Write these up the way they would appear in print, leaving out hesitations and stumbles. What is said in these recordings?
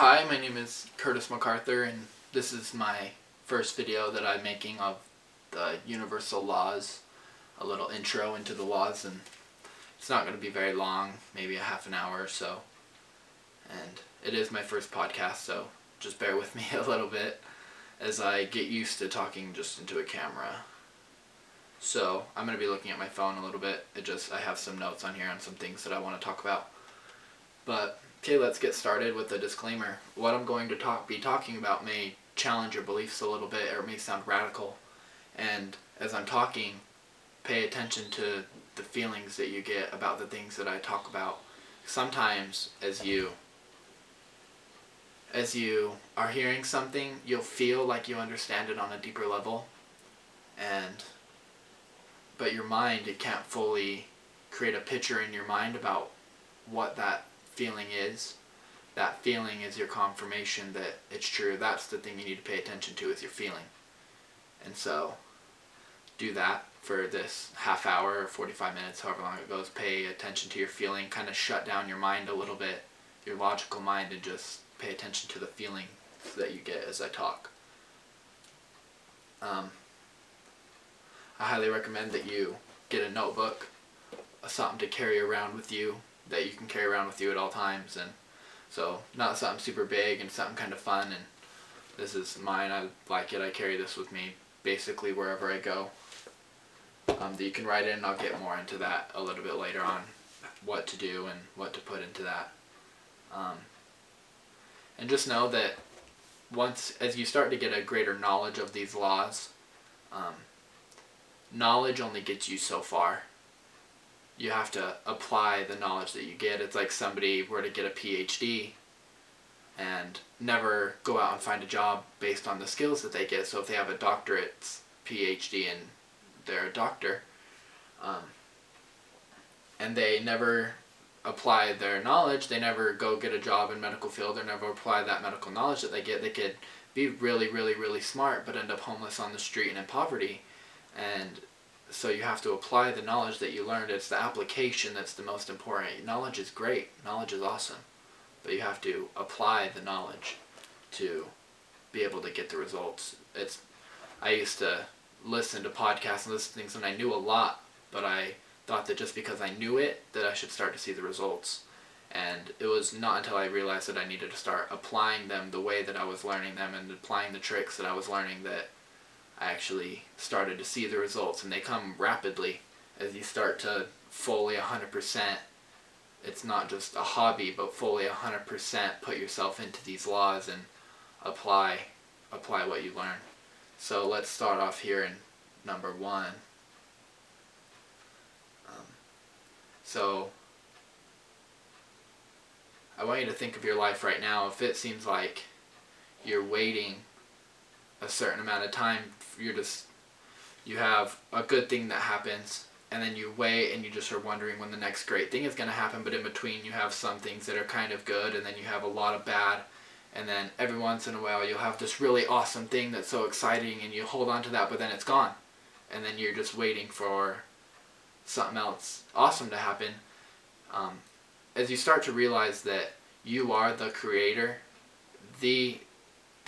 Hi, my name is Curtis MacArthur, and this is my first video that I'm making of the universal laws, a little intro into the laws, and it's not going to be very long, maybe a half an hour or so, and it is my first podcast, so just bear with me a little bit as I get used to talking just into a camera. So I'm going to be looking at my phone a little bit. I have some notes on here on some things that I want to talk about. But okay, let's get started with the disclaimer. What I'm going to be talking about may challenge your beliefs a little bit, or it may sound radical. And as I'm talking, pay attention to the feelings that you get about the things that I talk about. Sometimes as you are hearing something, you'll feel like you understand it on a deeper level, but your mind, it can't fully create a picture in your mind about what that feeling is. That feeling is your confirmation that it's true. That's the thing you need to pay attention to, is your feeling. And so do that for this half hour or 45 minutes, however long it goes. Pay attention to your feeling. Kind of shut down your mind a little bit, your logical mind, and just pay attention to the feeling that you get as I talk. I highly recommend that you get a notebook, something to carry around with you, that you can carry around with you at all times. And so not something super big, and something kind of fun, and this is mine. I like it. I carry this with me basically wherever I go. That you can write in, and I'll get more into that a little bit later on, what to do and what to put into that. And just know that as you start to get a greater knowledge of these laws, knowledge only gets you so far. You have to apply the knowledge that you get. It's like somebody were to get a PhD and never go out and find a job based on the skills that they get. So if they have a doctorate, PhD, and they're a doctor, and they never apply their knowledge, they never go get a job in medical field, or never apply that medical knowledge that they get, they could be really, really, really smart, but end up homeless on the street and in poverty. And so you have to apply the knowledge that you learned. It's the application that's the most important. Knowledge is great. Knowledge is awesome. But you have to apply the knowledge to be able to get the results. I used to listen to podcasts and listen to things, and I knew a lot, but I thought that just because I knew it, that I should start to see the results. And it was not until I realized that I needed to start applying them the way that I was learning them, and applying the tricks that I was learning, that I actually started to see the results. And they come rapidly as you start to fully 100%. It's not just a hobby, but fully 100% put yourself into these laws and apply what you learn. So let's start off here in number 1. So I want you to think of your life right now. If it seems like you're waiting a certain amount of time, you have a good thing that happens, and then you wait and you just are wondering when the next great thing is going to happen, but in between you have some things that are kind of good, and then you have a lot of bad, and then every once in a while you'll have this really awesome thing that's so exciting, and you hold on to that, but then it's gone, and then you're just waiting for something else awesome to happen. As you start to realize that you are the creator, the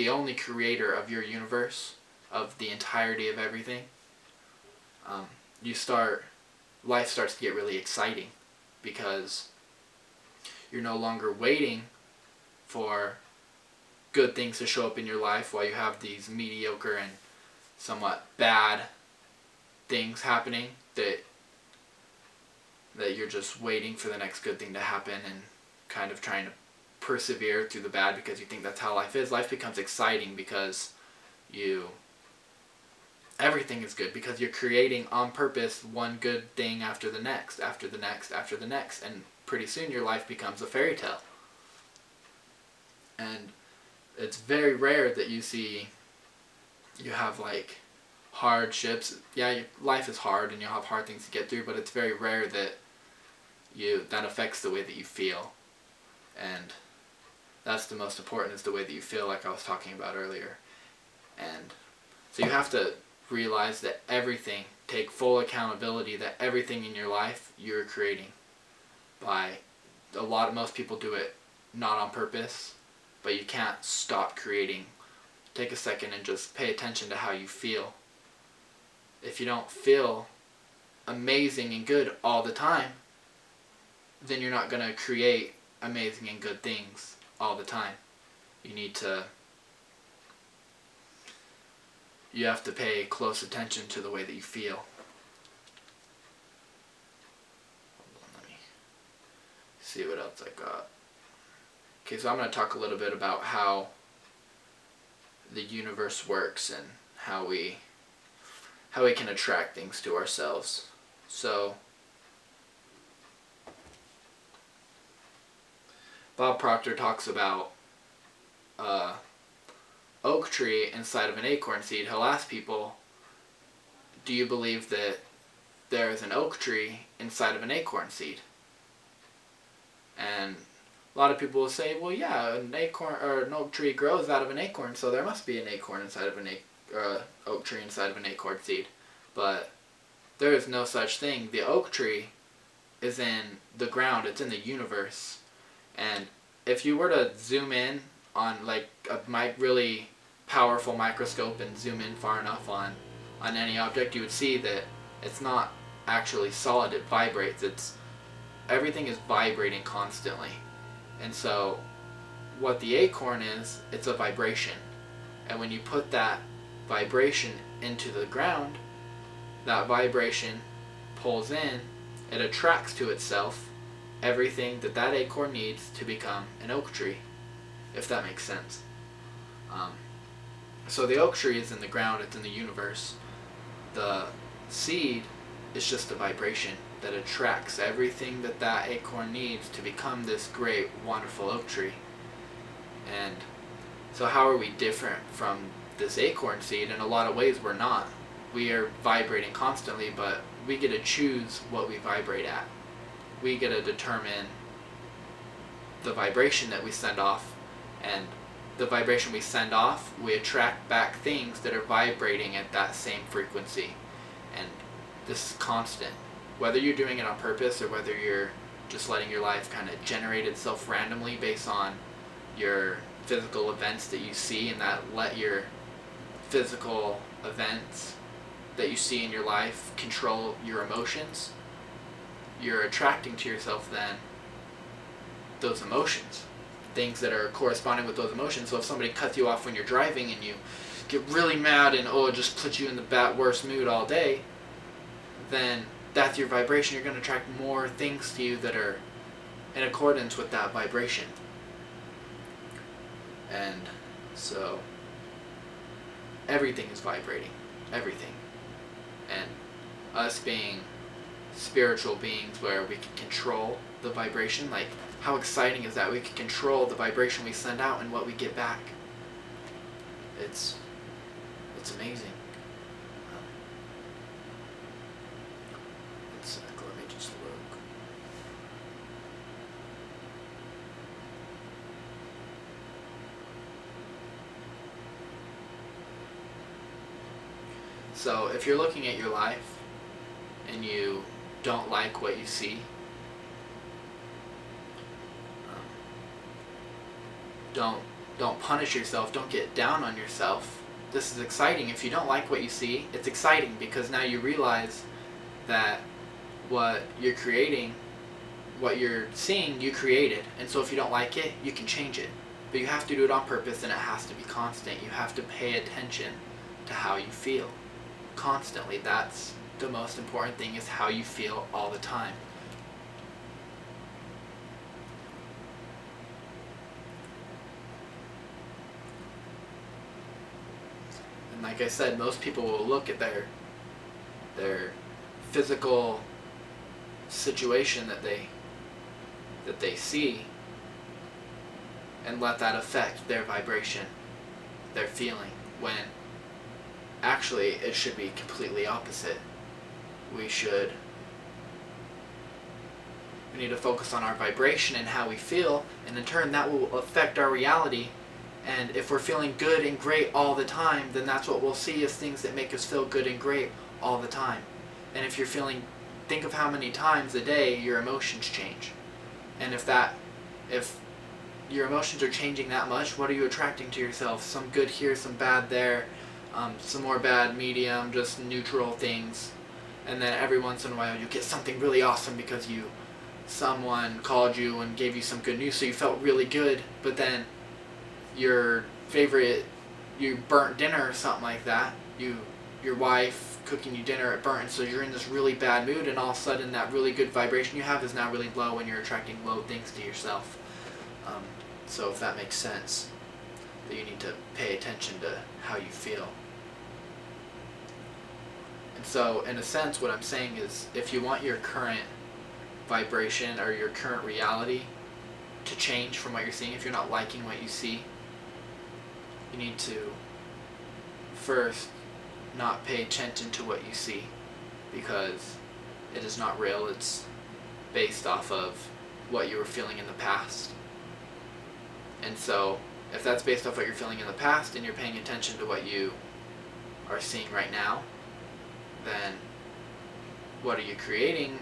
only creator of your universe, of the entirety of everything, life starts to get really exciting, because you're no longer waiting for good things to show up in your life while you have these mediocre and somewhat bad things happening, that you're just waiting for the next good thing to happen and kind of trying to persevere through the bad because you think that's how life is. Life becomes exciting because everything is good, because you're creating on purpose one good thing after the next, after the next, after the next, and pretty soon your life becomes a fairy tale. And it's very rare that you have like hardships. Yeah, life is hard and you'll have hard things to get through, but it's very rare that that affects the way that you feel. And that's the most important, is the way that you feel, like I was talking about earlier. And so you have to realize that take full accountability that everything in your life you're creating. Most people do it not on purpose, but you can't stop creating. Take a second and just pay attention to how you feel. If you don't feel amazing and good all the time, then you're not going to create amazing and good things all the time. You have to pay close attention to the way that you feel. Hold on, let me see what else I got. Okay, so I'm going to talk a little bit about how the universe works and how we can attract things to ourselves. So Bob Proctor talks about oak tree inside of an acorn seed. He'll ask people, do you believe that there is an oak tree inside of an acorn seed? And a lot of people will say, well, yeah, an oak tree grows out of an acorn, so there must be an acorn inside of an oak tree inside of an acorn seed. But there is no such thing. The oak tree is in the ground. It's in the universe. And if you were to zoom in on like a really powerful microscope and zoom in far enough on any object, you would see that it's not actually solid. It vibrates. Everything is vibrating constantly. And so what the acorn is, it's a vibration. And when you put that vibration into the ground, that vibration pulls in, it attracts to itself everything that acorn needs to become an oak tree, if that makes sense. So the oak tree is in the ground, it's in the universe. The seed is just a vibration that attracts everything that acorn needs to become this great, wonderful oak tree. And so how are we different from this acorn seed? In a lot of ways we're not. We are vibrating constantly, but we get to choose what we vibrate at. We get to determine the vibration that we send off, and the vibration we send off, we attract back things that are vibrating at that same frequency. And this is constant. Whether you're doing it on purpose or whether you're just letting your life kind of generate itself randomly based on your physical events that you see, and that let your physical events that you see in your life control your emotions, you're attracting to yourself then those emotions, things that are corresponding with those emotions. So if somebody cuts you off when you're driving and you get really mad and it just puts you in the worst mood all day, then that's your vibration. You're going to attract more things to you that are in accordance with that vibration. And so everything is vibrating. Everything. And us being spiritual beings where we can control the vibration, like how exciting is that? We can control the vibration we send out and what we get back. It's amazing. Let me just look. So if you're looking at your life and you don't like what you see, don't punish yourself, don't get down on yourself. This is exciting. If you don't like what you see, it's exciting because now you realize that what you're creating, what you're seeing, you created. And so if you don't like it, you can change it. But you have to do it on purpose, and it has to be constant. You have to pay attention to how you feel constantly. That's the most important thing, is how you feel all the time. And like I said, most people will look at their physical situation that they see and let that affect their vibration, their feeling, when actually it should be completely opposite. We need to focus on our vibration and how we feel, and in turn that will affect our reality. And if we're feeling good and great all the time, then that's what we'll see, is things that make us feel good and great all the time. And if you're think of how many times a day your emotions change. And if your emotions are changing that much, what are you attracting to yourself? Some good here, some bad there, some more bad, medium, just neutral things. And then every once in a while you get something really awesome because someone called you and gave you some good news, so you felt really good. But then your favorite, you burnt dinner or something like that. Your wife cooking you dinner, it burnt, so you're in this really bad mood, and all of a sudden that really good vibration you have is now really low, and you're attracting low things to yourself. So if that makes sense, that you need to pay attention to how you feel. And so, in a sense, what I'm saying is, if you want your current vibration or your current reality to change from what you're seeing, if you're not liking what you see, you need to first not pay attention to what you see, because it is not real. It's based off of what you were feeling in the past. And so if that's based off what you're feeling in the past and you're paying attention to what you are seeing right now, then what are you creating?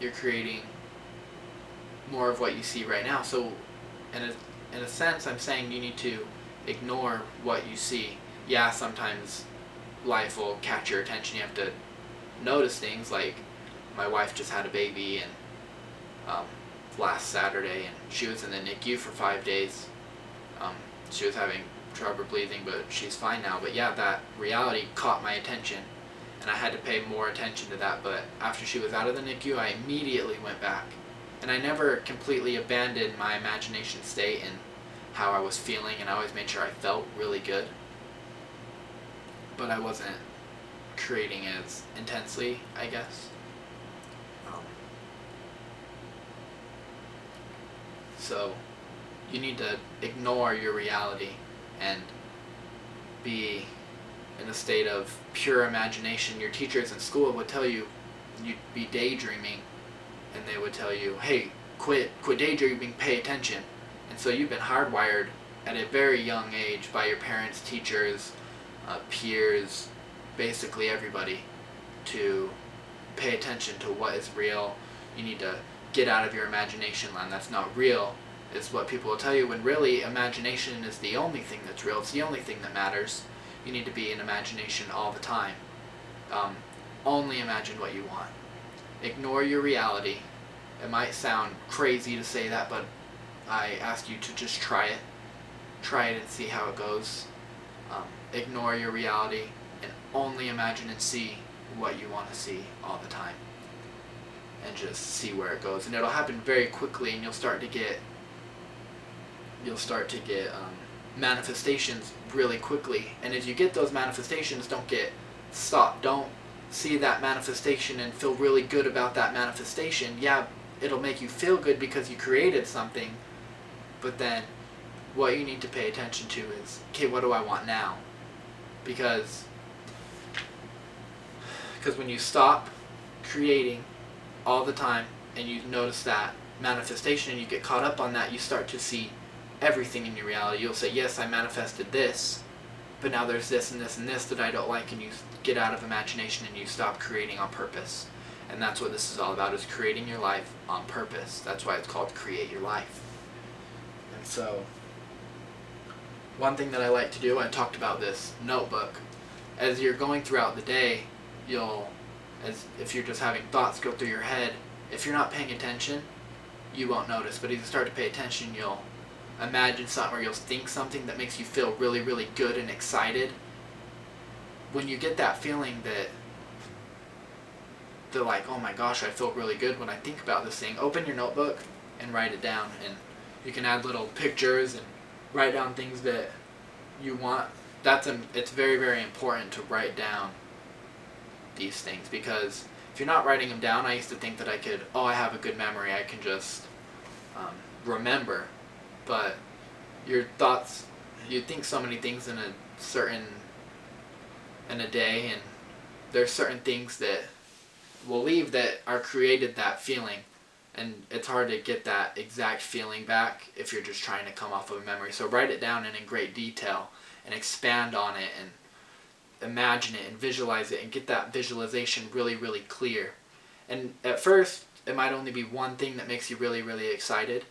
You're creating more of what you see right now. So in a sense, I'm saying you need to ignore what you see. Yeah, sometimes life will catch your attention. You have to notice things, like my wife just had a baby, and last Saturday, and she was in the NICU for 5 days. She was having trouble breathing, but she's fine now. But yeah, that reality caught my attention, and I had to pay more attention to that. But after she was out of the NICU, I immediately went back, and I never completely abandoned my imagination state and how I was feeling, and I always made sure I felt really good, but I wasn't creating as intensely, I guess. So you need to ignore your reality and be in a state of pure imagination. Your teachers in school would tell you you'd be daydreaming, and they would tell you, hey, quit daydreaming, pay attention. And so you've been hardwired at a very young age by your parents, teachers, peers, basically everybody, to pay attention to what is real. You need to get out of your imagination land. That's not real, is what people will tell you, when really imagination is the only thing that's real. It's the only thing that matters. You need to be in imagination all the time. Only imagine what you want. Ignore your reality. It might sound crazy to say that, but I ask you to just try it. Try it and see how it goes. Ignore your reality and only imagine and see what you want to see all the time. And just see where it goes. And it'll happen very quickly, and you'll start to get manifestations really quickly. And as you get those manifestations, don't get stopped. Don't see that manifestation and feel really good about that manifestation. Yeah, it'll make you feel good because you created something, but then what you need to pay attention to is, okay, what do I want now? Because when you stop creating all the time and you notice that manifestation and you get caught up on that, you start to see everything in your reality. You'll say, yes, I manifested this, but now there's this and this and this that I don't like, and you get out of imagination and you stop creating on purpose. And that's what this is all about, is creating your life on purpose. That's why it's called Create Your Life. And so, one thing that I like to do, I talked about this notebook, as you're going throughout the day, if you're just having thoughts go through your head, if you're not paying attention, you won't notice. But as you start to pay attention, you'll imagine something, or you'll think something that makes you feel really, really good and excited. When you get that feeling that they're like, oh my gosh, I feel really good when I think about this thing, open your notebook and write it down. And you can add little pictures and write down things that you want. It's very, very important to write down these things, because if you're not writing them down, I used to think that I have a good memory, I can just remember. But your thoughts, you think so many things in a day, and there's certain things that will leave that are created that feeling, and it's hard to get that exact feeling back if you're just trying to come off of a memory. So write it down and in great detail, and expand on it, and imagine it and visualize it, and get that visualization really, really clear. And at first it might only be one thing that makes you really, really excited,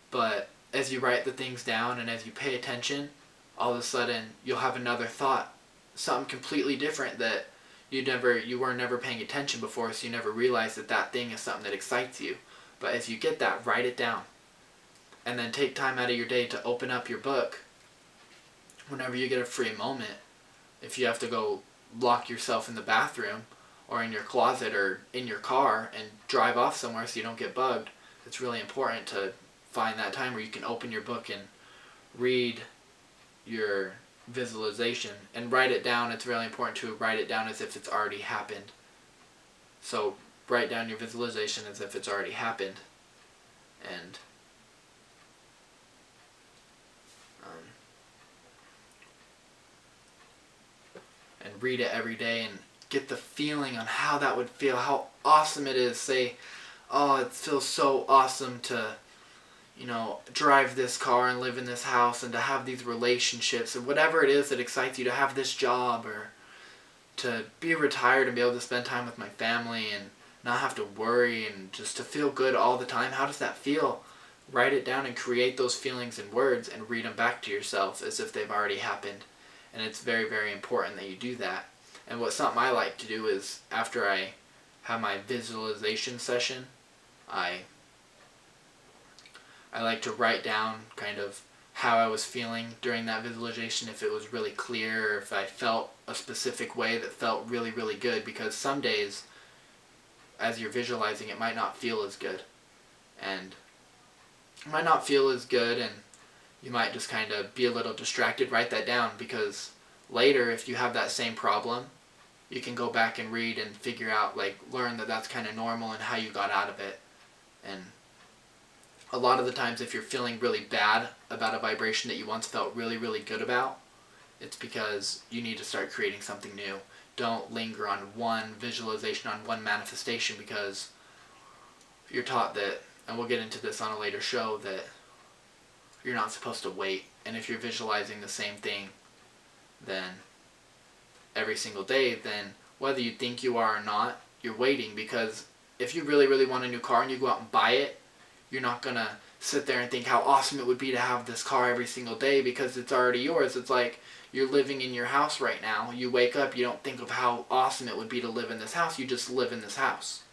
but as you write the things down and as you pay attention, all of a sudden you'll have another thought, something completely different that you were never paying attention before, so you never realized that that thing is something that excites you. But as you get that, write it down. And then take time out of your day to open up your book whenever you get a free moment. If you have to go lock yourself in the bathroom or in your closet or in your car and drive off somewhere so you don't get bugged, it's really important to find that time where you can open your book and read your visualization and write it down. It's really important to write it down as if it's already happened. So write down your visualization as if it's already happened, and read it every day and get the feeling on how that would feel, how awesome it is. Say, oh, it feels so awesome to, drive this car and live in this house and to have these relationships and whatever it is that excites you, to have this job or to be retired and be able to spend time with my family and not have to worry and just to feel good all the time. How does that feel? Write it down and create those feelings in words and read them back to yourself as if they've already happened. And it's very, very important that you do that. And something I like to do is after I have my visualization session, I like to write down kind of how I was feeling during that visualization, if it was really clear, or if I felt a specific way that felt really, really good. Because some days, as you're visualizing, it might not feel as good. And it might not feel as good, and you might just kind of be a little distracted. Write that down, because later, if you have that same problem, you can go back and read and figure out, learn that that's kind of normal and how you got out of it. And a lot of the times, if you're feeling really bad about a vibration that you once felt really, really good about, it's because you need to start creating something new. Don't linger on one visualization, on one manifestation, because you're taught that, and we'll get into this on a later show, that you're not supposed to wait. And if you're visualizing the same thing then every single day, then whether you think you are or not, you're waiting. Because if you really, really want a new car and you go out and buy it, you're not going to sit there and think how awesome it would be to have this car every single day, because it's already yours. It's like you're living in your house right now. You wake up, you don't think of how awesome it would be to live in this house. You just live in this house.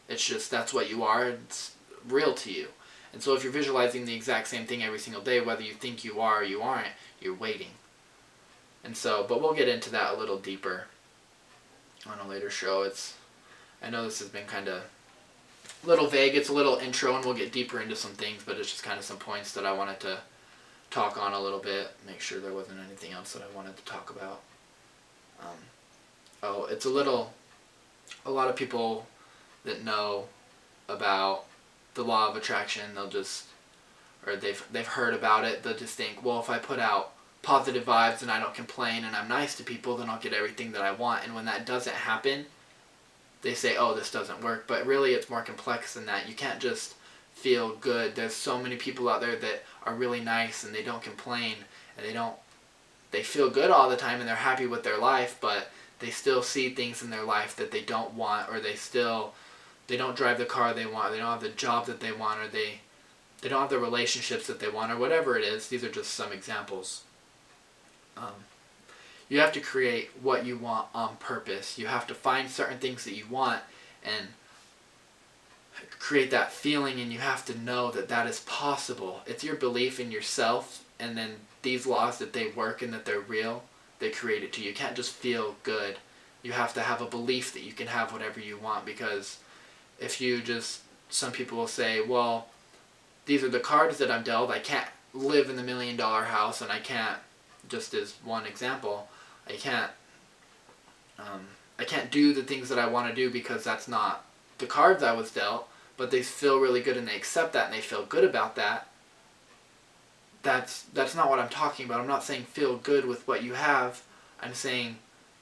It's just, that's what you are. It's real to you. And so if you're visualizing the exact same thing every single day, whether you think you are or you aren't, you're waiting. And so, but we'll get into that a little deeper on a later show. I know this has been kind of a little vague. It's a little intro, and we'll get deeper into some things, but it's just kind of some points that I wanted to talk on a little bit, make sure there wasn't anything else that I wanted to talk about. It's a lot of people that know about the law of attraction, they've heard about it, they'll just think, well, if I put out positive vibes and I don't complain and I'm nice to people, then I'll get everything that I want. And when that doesn't happen, they say, oh, this doesn't work. But really, it's more complex than that. You can't just feel good. There's so many people out there that are really nice and they don't complain, and they feel good all the time and they're happy with their life, but they still see things in their life that they don't want, or they don't drive the car they want, they don't have the job that they want, or they don't have the relationships that they want, or whatever it is. These are just some examples. You have to create what you want on purpose. You have to find certain things that you want and create that feeling, and you have to know that that is possible. It's your belief in yourself, and then these laws, that they work and that they're real, they create it to you. You can't just feel good. You have to have a belief that you can have whatever you want, because if you just, some people will say, well, these are the cards that I'm dealt. I can't live in the $1 million house, and I can't, just as one example, I can't do the things that I want to do because that's not the cards I was dealt, but they feel really good and they accept that and they feel good about that. That's not what I'm talking about. I'm not saying feel good with what you have. I'm saying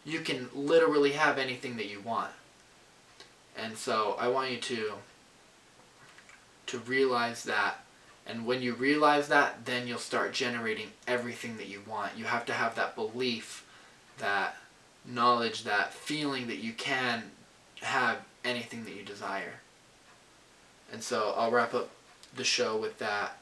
you can literally have anything that you want. And so I want you to realize that. And when you realize that, then you'll start generating everything that you want. You have to have that belief, that knowledge, that feeling that you can have anything that you desire. And so I'll wrap up the show with that.